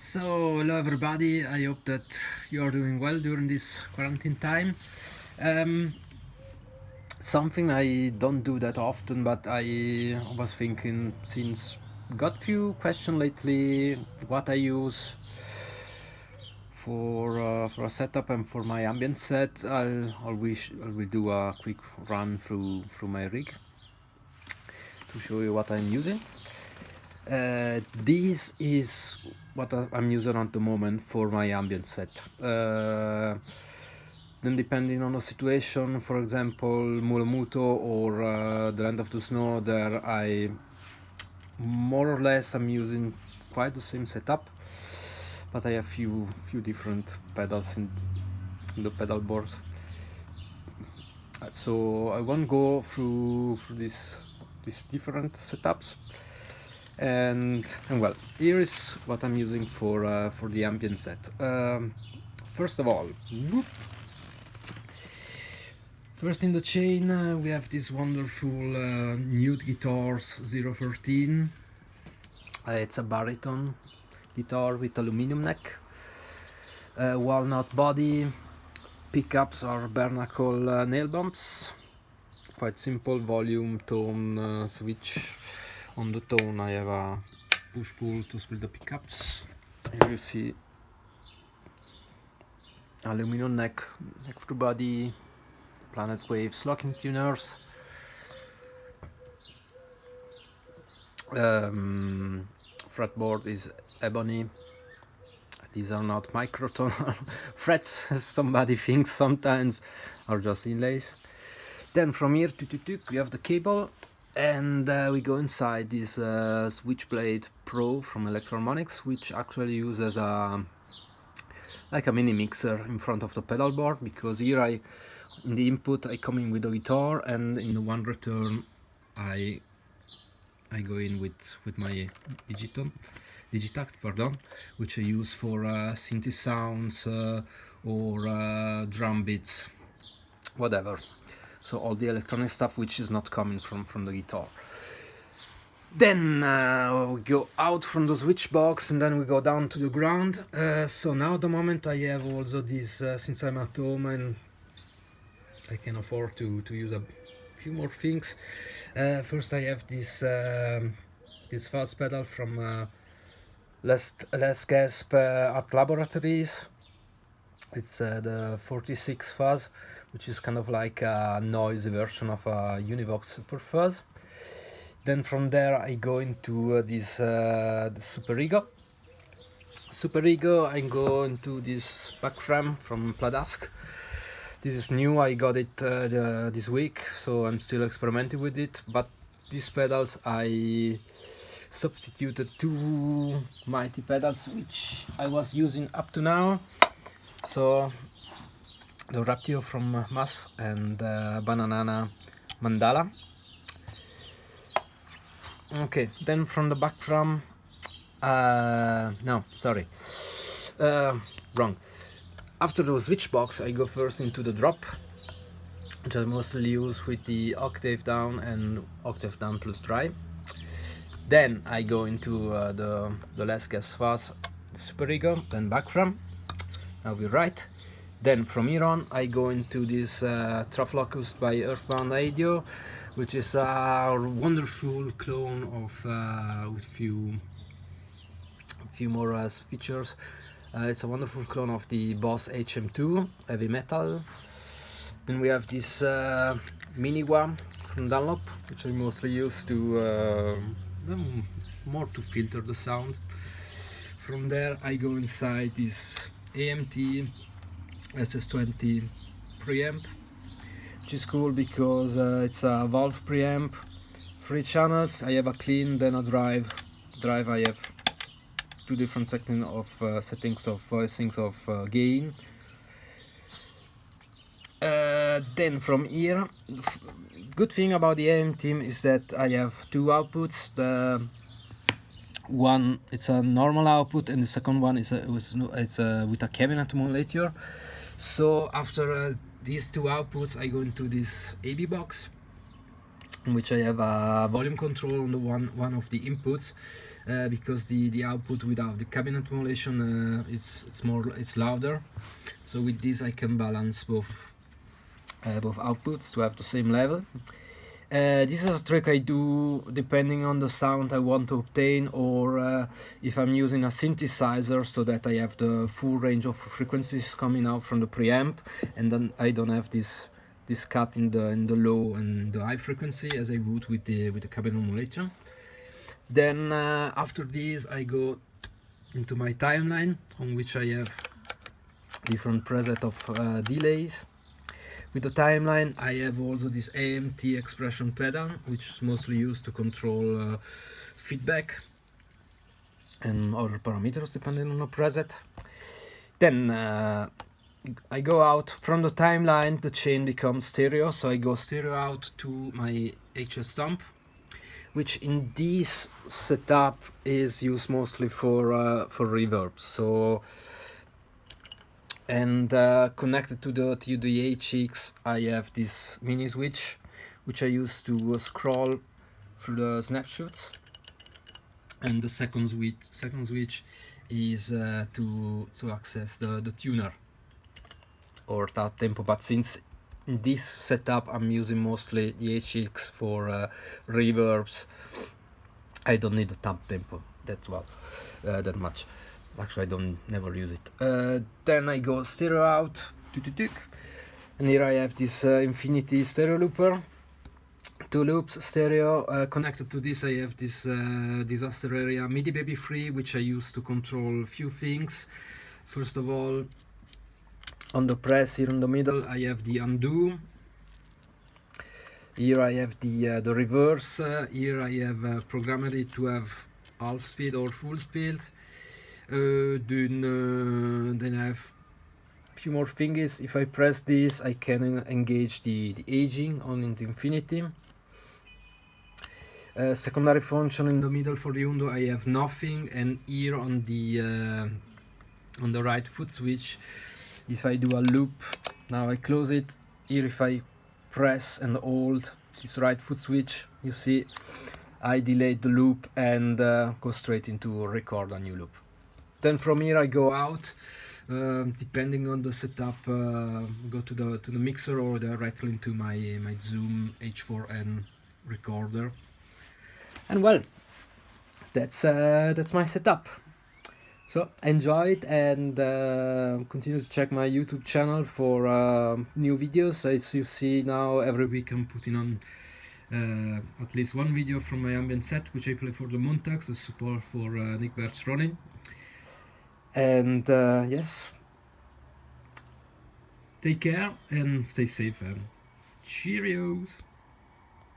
So, hello everybody, I hope that you are doing well during this quarantine time. Something I don't do that often, but I was thinking, since got few questions lately, what I use for a setup and for my ambient set, I will do a quick run through my rig to show you what I'm using. This is what I'm using at the moment for my ambient set. Then depending on the situation, for example Mulamuto or the Land of the Snow, there I more or less I'm using quite the same setup, but I have few different pedals in the pedal boards. So I won't go through these different setups. And well, here is what I'm using for the ambient set. First of all, first in the chain we have this wonderful Nude guitars 013. It's a baritone guitar with aluminum neck, walnut body, pickups are bare knuckle nail bumps, quite simple volume tone switch. On the tone I have a push-pull to split the pickups. Here you see aluminum neck through body, Planet Waves locking tuners, fretboard is ebony. These are not microtonal frets, as somebody thinks sometimes, are just inlays. Then from here we have the cable, and we go inside this Switchblade Pro from Electronics, which actually uses like a mini mixer in front of the pedal board, because here in the input I come in with the guitar, and in the one return I go in with my Digitakt, which I use for synth sounds or drum beats, whatever. So all the electronic stuff which is not coming from the guitar. Then we go out from the switch box, and then we go down to the ground. So now at the moment I have also this, since I'm at home and I can afford to use a few more things. First I have this Fuzz pedal from Lastgasp at Labopatories. It's the 46 Fuzz, which is kind of like a noisy version of a Univox Super Fuzz. Then from there I go into this the Superego. I go into this Bakfram from Pladask. This is new, I got it this week, so I'm still experimenting with it. But these pedals I substituted two mighty pedals which I was using up to now. So the Raptio from Masf and Banana Mandala. Okay, then from the Bakfram, no, sorry, wrong. After the switch box I go first into the drop, which I mostly use with the octave down and octave down plus dry. Then I go into the Lastgasp Fuzz, the Superego, then Bakfram. Now we're right. Then from here on I go into this Locust by Earthbound audio, which is a wonderful clone of with few more features. It's a wonderful clone of the Boss HM2 heavy metal. Then we have this Mini Wah from Dunlop, which I mostly use to more to filter the sound. From there I go inside this AMT SS20 preamp, which is cool because it's a valve preamp, 3 channels. I have a clean, then a drive. I have 2 different settings of voicings of gain. Then from here, good thing about the AM team is that I have 2 outputs. The one, it's a normal output, and the second one is with a cabinet modulator. So after these 2 outputs I go into this AB box, in which I have a volume control on the one of the inputs, because the output without the cabinet emulation, it's louder. So with this I can balance both outputs to have the same level. This is a trick I do depending on the sound I want to obtain, or if I'm using a synthesizer, so that I have the full range of frequencies coming out from the preamp, and then I don't have this cut in the low and the high frequency as I would with the cabinet emulation. Then after this I go into my timeline, on which I have different preset of delays. With the timeline I have also this AMT expression pedal, which is mostly used to control feedback and other parameters depending on the preset. Then I go out from the timeline, the chain becomes stereo, so I go stereo out to my HX Stomp, which in this setup is used mostly for reverb. So, and connected to the EHX, I have this mini switch, which I use to scroll through the snapshots, and the second switch is to access the tuner or tap tempo. But since in this setup I'm using mostly the EHX for reverbs, I don't need the tap tempo that much. Actually, I never use it. Then I go stereo out, and here I have this Infinity stereo looper, 2 loops stereo. Connected to this I have this disaster area Midi Baby 3, which I use to control a few things. First of all, on the press here in the middle I have the undo. Here I have the reverse. Here I have programmed it to have half speed or full speed. Then I have a few more things. If I press this I can engage the aging on the Infinity. Secondary function in the middle for the undo I have nothing, and here on the right foot switch, if I do a loop, now I close it, here if I press and hold this right foot switch, you see I delete the loop and go straight into record a new loop. Then from here I go out, depending on the setup, go to the mixer or directly into my Zoom H4n recorder. And well, that's my setup. So enjoy it, and continue to check my YouTube channel for new videos. As you see now, every week I'm putting on at least one video from my ambient set, which I play for the Montags, a support for Nick Bert's running. And yes, take care and stay safe, and cheerios.